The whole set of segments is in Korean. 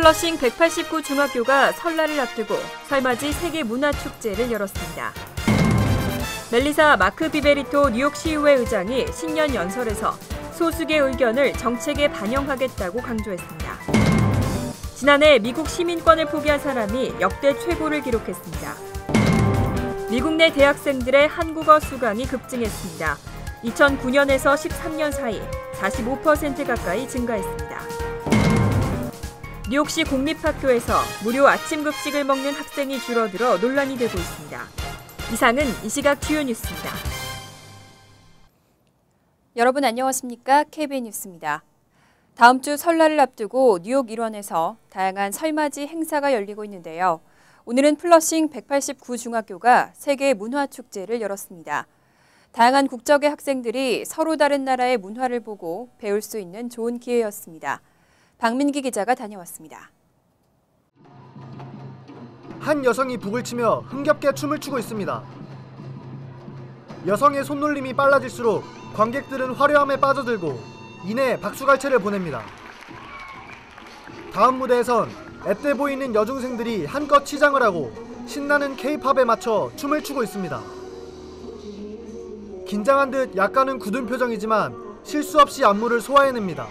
플러싱 189 중학교가 설날을 앞두고 설맞이 세계문화축제를 열었습니다. 멜리사 마크 비베리토 뉴욕시의회 의장이 신년 연설에서 소수의 의견을 정책에 반영하겠다고 강조했습니다. 지난해 미국 시민권을 포기한 사람이 역대 최고를 기록했습니다. 미국 내 대학생들의 한국어 수강이 급증했습니다. 2009년에서 13년 사이 45% 가까이 증가했습니다. 뉴욕시 공립학교에서 무료 아침 급식을 먹는 학생이 줄어들어 논란이 되고 있습니다. 이상은 이 시각 주요 뉴스입니다. 여러분 안녕하십니까? KBN 뉴스입니다. 다음 주 설날을 앞두고 뉴욕 일원에서 다양한 설맞이 행사가 열리고 있는데요. 오늘은 플러싱 189 중학교가 세계 문화축제를 열었습니다. 다양한 국적의 학생들이 서로 다른 나라의 문화를 보고 배울 수 있는 좋은 기회였습니다. 박민기 기자가 다녀왔습니다. 한 여성이 북을 치며 흥겹게 춤을 추고 있습니다. 여성의 손놀림이 빨라질수록 관객들은 화려함에 빠져들고 이내 박수갈채를 보냅니다. 다음 무대에선 앳돼 보이는 여중생들이 한껏 치장을 하고 신나는 K-팝에 맞춰 춤을 추고 있습니다. 긴장한 듯 약간은 굳은 표정이지만 실수 없이 안무를 소화해냅니다.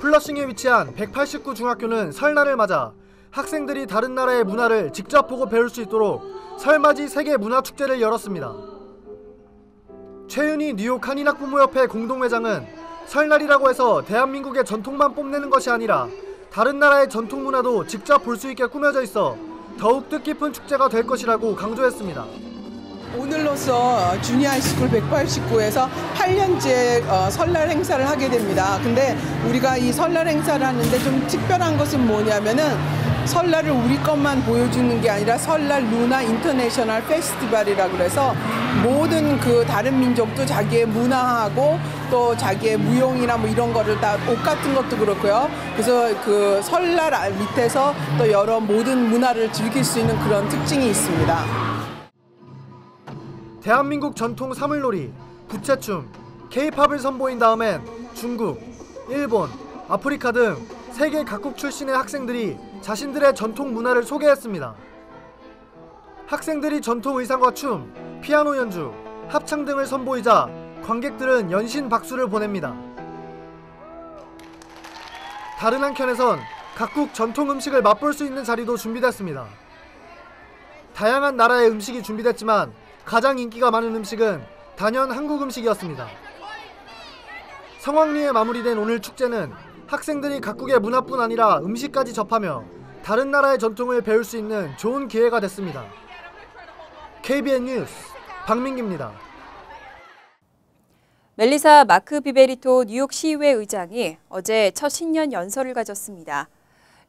플러싱에 위치한 189 중학교는 설날을 맞아 학생들이 다른 나라의 문화를 직접 보고 배울 수 있도록 설맞이 세계 문화축제를 열었습니다. 최윤희 뉴욕 한인학부모협회 공동회장은 설날이라고 해서 대한민국의 전통만 뽐내는 것이 아니라 다른 나라의 전통 문화도 직접 볼 수 있게 꾸며져 있어 더욱 뜻깊은 축제가 될 것이라고 강조했습니다. 오늘로써 주니 하이스쿨 189에서 8년째 설날 행사를 하게 됩니다. 근데 우리가 이 설날 행사를 하는데 좀 특별한 것은 뭐냐면은 설날을 우리 것만 보여주는 게 아니라 설날 루나 인터내셔널 페스티벌이라고 그래서 모든 그 다른 민족도 자기의 문화하고 또 자기의 무용이나 뭐 이런 거를 다 옷 같은 것도 그렇고요. 그래서 그 설날 밑에서 또 여러 모든 문화를 즐길 수 있는 그런 특징이 있습니다. 대한민국 전통 사물놀이, 부채춤, K-팝을 선보인 다음엔 중국, 일본, 아프리카 등 세계 각국 출신의 학생들이 자신들의 전통 문화를 소개했습니다. 학생들이 전통 의상과 춤, 피아노 연주, 합창 등을 선보이자 관객들은 연신 박수를 보냅니다. 다른 한켠에선 각국 전통 음식을 맛볼 수 있는 자리도 준비됐습니다. 다양한 나라의 음식이 준비됐지만 가장 인기가 많은 음식은 단연 한국 음식이었습니다. 성황리에 마무리된 오늘 축제는 학생들이 각국의 문화뿐 아니라 음식까지 접하며 다른 나라의 전통을 배울 수 있는 좋은 기회가 됐습니다. KBN 뉴스 박민기입니다. 멜리사 마크 비베리토 뉴욕시의회 의장이 어제 첫 신년 연설을 가졌습니다.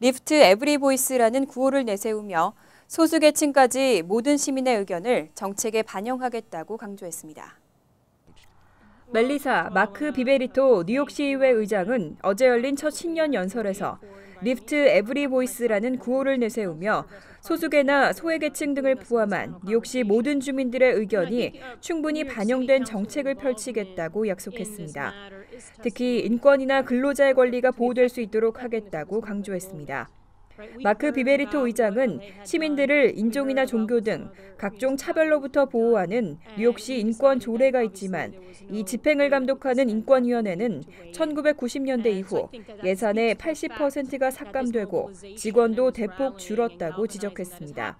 리프트 에브리 보이스라는 구호를 내세우며 소수계층까지 모든 시민의 의견을 정책에 반영하겠다고 강조했습니다. 멜리사 마크 비베리토 뉴욕시의회 의장은 어제 열린 첫 신년 연설에서 리프트 에브리 보이스라는 구호를 내세우며 소수계나 소외계층 등을 포함한 뉴욕시 모든 주민들의 의견이 충분히 반영된 정책을 펼치겠다고 약속했습니다. 특히 인권이나 근로자의 권리가 보호될 수 있도록 하겠다고 강조했습니다. 마크 비베리토 의장은 시민들을 인종이나 종교 등 각종 차별로부터 보호하는 뉴욕시 인권 조례가 있지만 이 집행을 감독하는 인권위원회는 1990년대 이후 예산의 80%가 삭감되고 직원도 대폭 줄었다고 지적했습니다.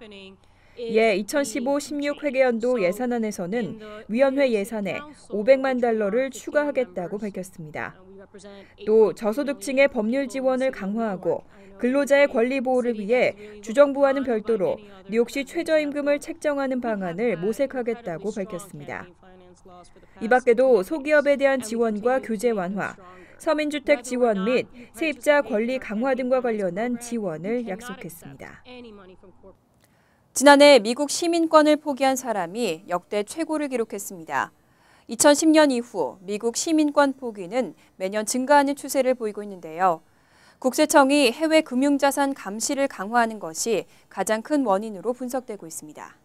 이에 2015-16 회계연도 예산안에서는 위원회 예산에 $500만 달러를 추가하겠다고 밝혔습니다. 또 저소득층의 법률 지원을 강화하고 근로자의 권리 보호를 위해 주정부와는 별도로 뉴욕시 최저임금을 책정하는 방안을 모색하겠다고 밝혔습니다. 이 밖에도 소기업에 대한 지원과 규제 완화, 서민주택 지원 및 세입자 권리 강화 등과 관련한 지원을 약속했습니다. 지난해 미국 시민권을 포기한 사람이 역대 최고를 기록했습니다. 2010년 이후 미국 시민권 포기는 매년 증가하는 추세를 보이고 있는데요. 국세청이 해외 금융자산 감시를 강화하는 것이 가장 큰 원인으로 분석되고 있습니다.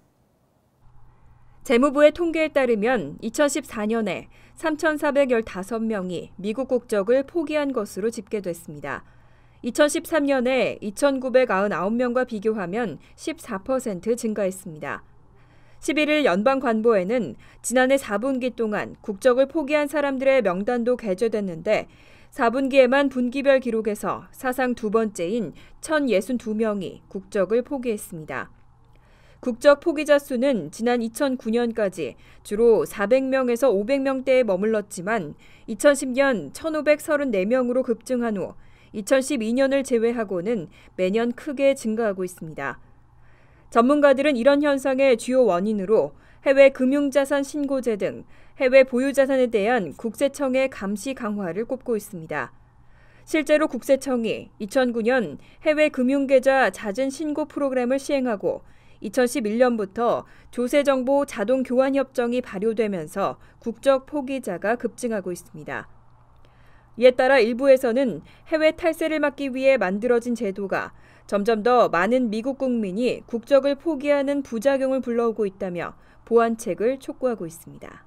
재무부의 통계에 따르면 2014년에 3,415명이 미국 국적을 포기한 것으로 집계됐습니다. 2013년에 2,999명과 비교하면 14% 증가했습니다. 11일 연방관보에는 지난해 4분기 동안 국적을 포기한 사람들의 명단도 게재됐는데 4분기에만 분기별 기록에서 사상 두 번째인 1,062명이 국적을 포기했습니다. 국적 포기자 수는 지난 2009년까지 주로 400명에서 500명대에 머물렀지만 2010년 1,534명으로 급증한 후 2012년을 제외하고는 매년 크게 증가하고 있습니다. 전문가들은 이런 현상의 주요 원인으로 해외 금융자산 신고제 등 해외 보유자산에 대한 국세청의 감시 강화를 꼽고 있습니다. 실제로 국세청이 2009년 해외 금융계좌 잦은 신고 프로그램을 시행하고 2011년부터 조세정보 자동 교환 협정이 발효되면서 국적 포기자가 급증하고 있습니다. 이에 따라 일부에서는 해외 탈세를 막기 위해 만들어진 제도가 점점 더 많은 미국 국민이 국적을 포기하는 부작용을 불러오고 있다며 보완책을 촉구하고 있습니다.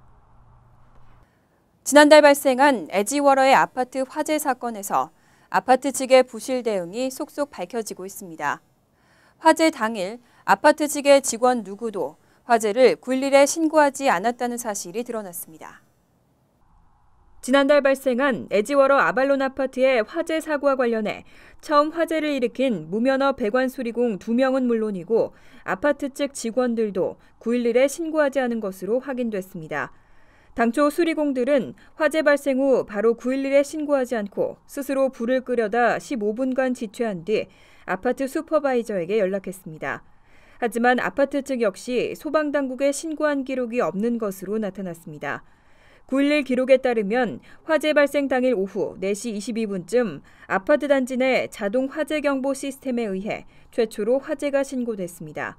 지난달 발생한 에지워러의 아파트 화재 사건에서 아파트 측의 부실 대응이 속속 밝혀지고 있습니다. 화재 당일 아파트 측의 직원 누구도 화재를 911에 신고하지 않았다는 사실이 드러났습니다. 지난달 발생한 에지워러 아발론 아파트의 화재 사고와 관련해 처음 화재를 일으킨 무면허 배관 수리공 2명은 물론이고 아파트 측 직원들도 911에 신고하지 않은 것으로 확인됐습니다. 당초 수리공들은 화재 발생 후 바로 911에 신고하지 않고 스스로 불을 끄려다 15분간 지체한 뒤 아파트 슈퍼바이저에게 연락했습니다. 하지만 아파트 측 역시 소방당국에 신고한 기록이 없는 것으로 나타났습니다. 911 기록에 따르면 화재 발생 당일 오후 4시 22분쯤 아파트 단지 내 자동 화재 경보 시스템에 의해 최초로 화재가 신고됐습니다.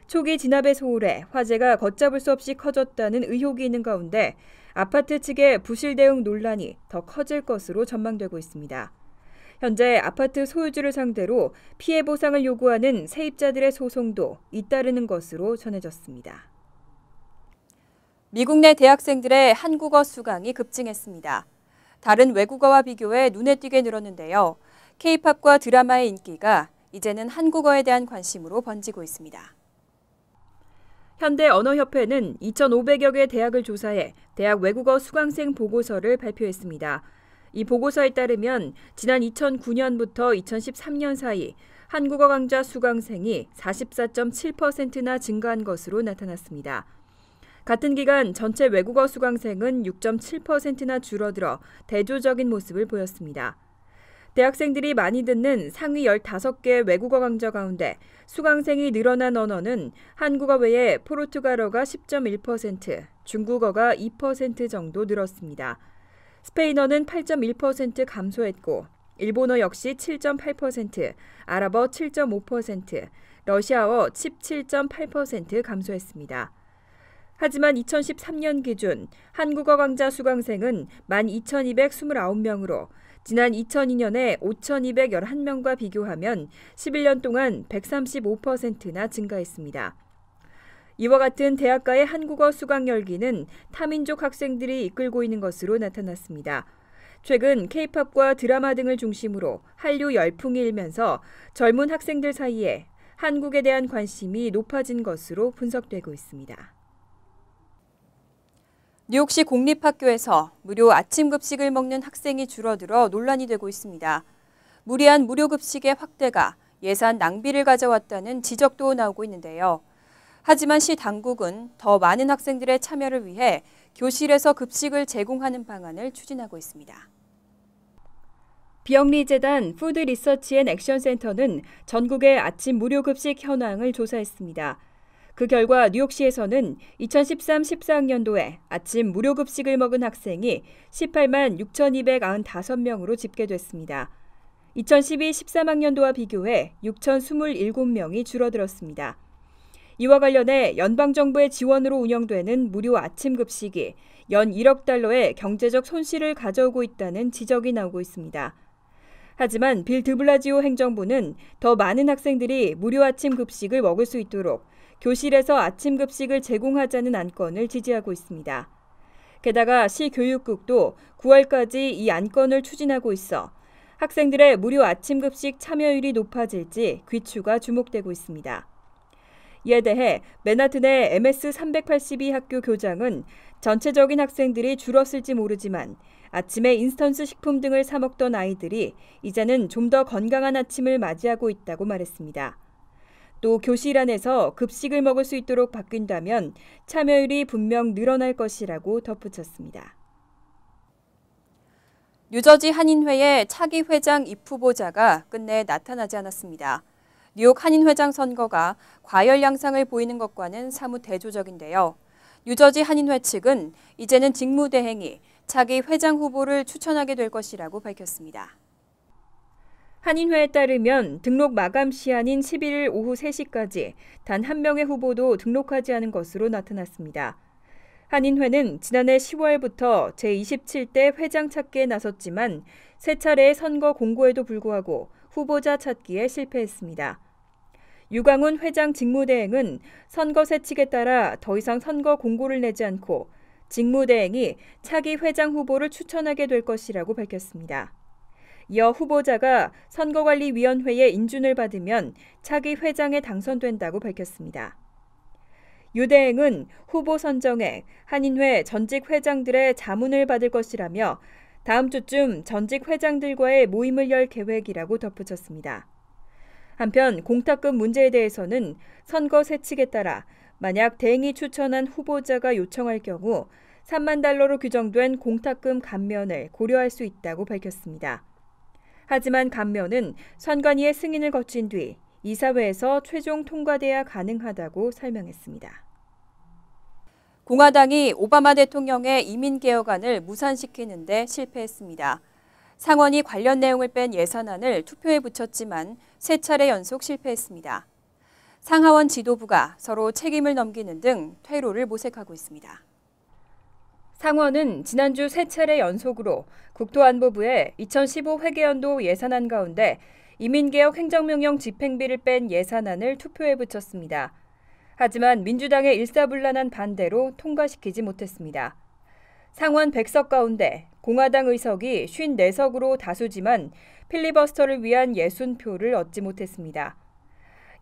초기 진압의 소홀에 화재가 걷잡을 수 없이 커졌다는 의혹이 있는 가운데 아파트 측의 부실 대응 논란이 더 커질 것으로 전망되고 있습니다. 현재 아파트 소유주를 상대로 피해 보상을 요구하는 세입자들의 소송도 잇따르는 것으로 전해졌습니다. 미국 내 대학생들의 한국어 수강이 급증했습니다. 다른 외국어와 비교해 눈에 띄게 늘었는데요. K-팝과 드라마의 인기가 이제는 한국어에 대한 관심으로 번지고 있습니다. 현대언어협회는 2,500여 개 대학을 조사해 대학 외국어 수강생 보고서를 발표했습니다. 이 보고서에 따르면 지난 2009년부터 2013년 사이 한국어 강좌 수강생이 44.7%나 증가한 것으로 나타났습니다. 같은 기간 전체 외국어 수강생은 6.7%나 줄어들어 대조적인 모습을 보였습니다. 대학생들이 많이 듣는 상위 15개 외국어 강좌 가운데 수강생이 늘어난 언어는 한국어 외에 포르투갈어가 10.1%, 중국어가 2% 정도 늘었습니다. 스페인어는 8.1% 감소했고 일본어 역시 7.8%, 아랍어 7.5%, 러시아어 17.8% 감소했습니다. 하지만 2013년 기준 한국어 강좌 수강생은 12,229명으로 지난 2002년에 5,211명과 비교하면 11년 동안 135%나 증가했습니다. 이와 같은 대학가의 한국어 수강 열기는 타민족 학생들이 이끌고 있는 것으로 나타났습니다. 최근 K-팝과 드라마 등을 중심으로 한류 열풍이 일면서 젊은 학생들 사이에 한국에 대한 관심이 높아진 것으로 분석되고 있습니다. 뉴욕시 공립학교에서 무료 아침 급식을 먹는 학생이 줄어들어 논란이 되고 있습니다. 무리한 무료 급식의 확대가 예산 낭비를 가져왔다는 지적도 나오고 있는데요. 하지만 시 당국은 더 많은 학생들의 참여를 위해 교실에서 급식을 제공하는 방안을 추진하고 있습니다. 비영리재단 푸드 리서치 앤 액션 센터는 전국의 아침 무료 급식 현황을 조사했습니다. 그 결과 뉴욕시에서는 2013-14학년도에 아침 무료 급식을 먹은 학생이 18만 6,295명으로 집계됐습니다. 2012-13학년도와 비교해 6,027명이 줄어들었습니다. 이와 관련해 연방정부의 지원으로 운영되는 무료 아침 급식이 연 1억 달러의 경제적 손실을 가져오고 있다는 지적이 나오고 있습니다. 하지만 빌 드블라지오 행정부는 더 많은 학생들이 무료 아침 급식을 먹을 수 있도록 교실에서 아침 급식을 제공하자는 안건을 지지하고 있습니다. 게다가 시 교육국도 9월까지 이 안건을 추진하고 있어 학생들의 무료 아침 급식 참여율이 높아질지 귀추가 주목되고 있습니다. 이에 대해 맨하튼의 MS382 학교 교장은 전체적인 학생들이 줄었을지 모르지만 아침에 인스턴트 식품 등을 사 먹던 아이들이 이제는 좀 더 건강한 아침을 맞이하고 있다고 말했습니다. 또 교실 안에서 급식을 먹을 수 있도록 바뀐다면 참여율이 분명 늘어날 것이라고 덧붙였습니다. 뉴저지 한인회의 차기 회장 입 후보자가 끝내 나타나지 않았습니다. 뉴욕 한인회장 선거가 과열 양상을 보이는 것과는 사뭇 대조적인데요. 뉴저지 한인회 측은 이제는 직무대행이 차기 회장 후보를 추천하게 될 것이라고 밝혔습니다. 한인회에 따르면 등록 마감 시한인 11일 오후 3시까지 단 한 명의 후보도 등록하지 않은 것으로 나타났습니다. 한인회는 지난해 10월부터 제27대 회장 찾기에 나섰지만 세 차례의 선거 공고에도 불구하고 후보자 찾기에 실패했습니다. 유광훈 회장 직무대행은 선거세 측에 따라 더 이상 선거 공고를 내지 않고 직무대행이 차기 회장 후보를 추천하게 될 것이라고 밝혔습니다. 이어 후보자가 선거관리위원회의 인준을 받으면 차기 회장에 당선된다고 밝혔습니다. 유 대행은 후보 선정에 한인회 전직 회장들의 자문을 받을 것이라며 다음 주쯤 전직 회장들과의 모임을 열 계획이라고 덧붙였습니다. 한편 공탁금 문제에 대해서는 선거 세칙에 따라 만약 대행이 추천한 후보자가 요청할 경우 $30,000로 규정된 공탁금 감면을 고려할 수 있다고 밝혔습니다. 하지만 감면은 선관위의 승인을 거친 뒤 이사회에서 최종 통과돼야 가능하다고 설명했습니다. 공화당이 오바마 대통령의 이민개혁안을 무산시키는 데 실패했습니다. 상원이 관련 내용을 뺀 예산안을 투표에 붙였지만 세 차례 연속 실패했습니다. 상하원 지도부가 서로 책임을 넘기는 등 퇴로를 모색하고 있습니다. 상원은 지난주 세 차례 연속으로 국토안보부의 2015 회계연도 예산안 가운데 이민개혁 행정명령 집행비를 뺀 예산안을 투표에 붙였습니다. 하지만 민주당의 일사불란한 반대로 통과시키지 못했습니다. 상원 100석 가운데 공화당 의석이 54석으로 다수지만 필리버스터를 위한 60표를 얻지 못했습니다.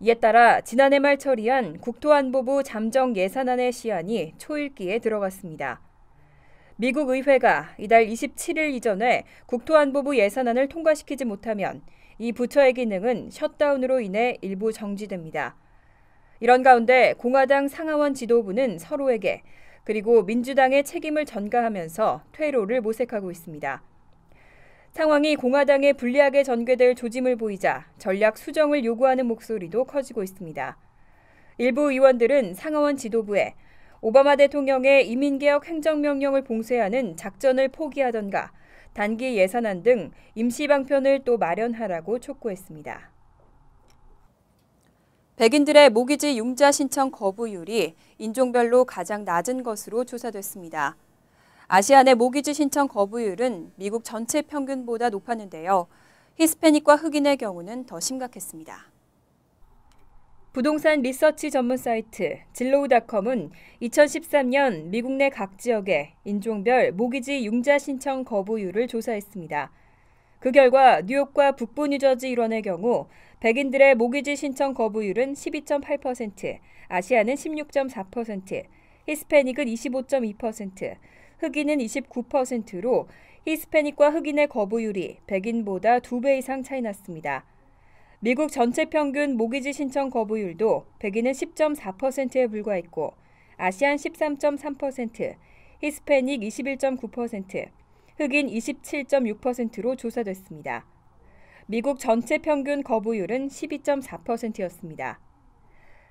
이에 따라 지난해 말 처리한 국토안보부 잠정 예산안의 시한이 초읽기에 들어갔습니다. 미국 의회가 이달 27일 이전에 국토안보부 예산안을 통과시키지 못하면 이 부처의 기능은 셧다운으로 인해 일부 정지됩니다. 이런 가운데 공화당 상하원 지도부는 서로에게 그리고 민주당의 책임을 전가하면서 퇴로를 모색하고 있습니다. 상황이 공화당에 불리하게 전개될 조짐을 보이자 전략 수정을 요구하는 목소리도 커지고 있습니다. 일부 의원들은 상하원 지도부에 오바마 대통령의 이민개혁 행정명령을 봉쇄하는 작전을 포기하던가 단기 예산안 등 임시 방편을 또 마련하라고 촉구했습니다. 백인들의 모기지 융자 신청 거부율이 인종별로 가장 낮은 것으로 조사됐습니다. 아시안의 모기지 신청 거부율은 미국 전체 평균보다 높았는데요. 히스패닉과 흑인의 경우는 더 심각했습니다. 부동산 리서치 전문 사이트 진로우닷컴은 2013년 미국 내 각 지역의 인종별 모기지 융자 신청 거부율을 조사했습니다. 그 결과 뉴욕과 북부 뉴저지 일원의 경우 백인들의 모기지 신청 거부율은 12.8%, 아시아는 16.4%, 히스패닉은 25.2%, 흑인은 29%로 히스패닉과 흑인의 거부율이 백인보다 2배 이상 차이 났습니다. 미국 전체 평균 모기지 신청 거부율도 백인은 10.4%에 불과했고 아시안 13.3%, 히스패닉 21.9%, 흑인 27.6%로 조사됐습니다. 미국 전체 평균 거부율은 12.4%였습니다.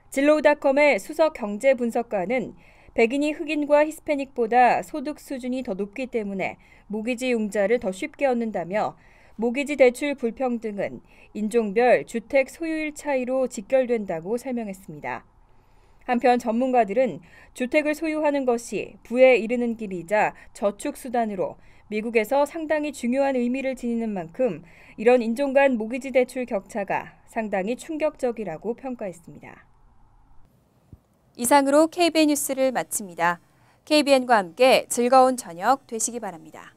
진로우닷컴의 수석 경제 분석가는 백인이 흑인과 히스패닉보다 소득 수준이 더 높기 때문에 모기지 융자를 더 쉽게 얻는다며 모기지 대출 불평등은 인종별 주택 소유율 차이로 직결된다고 설명했습니다. 한편 전문가들은 주택을 소유하는 것이 부에 이르는 길이자 저축 수단으로 미국에서 상당히 중요한 의미를 지니는 만큼 이런 인종 간 모기지 대출 격차가 상당히 충격적이라고 평가했습니다. 이상으로 KBN 뉴스를 마칩니다. KBN과 함께 즐거운 저녁 되시기 바랍니다.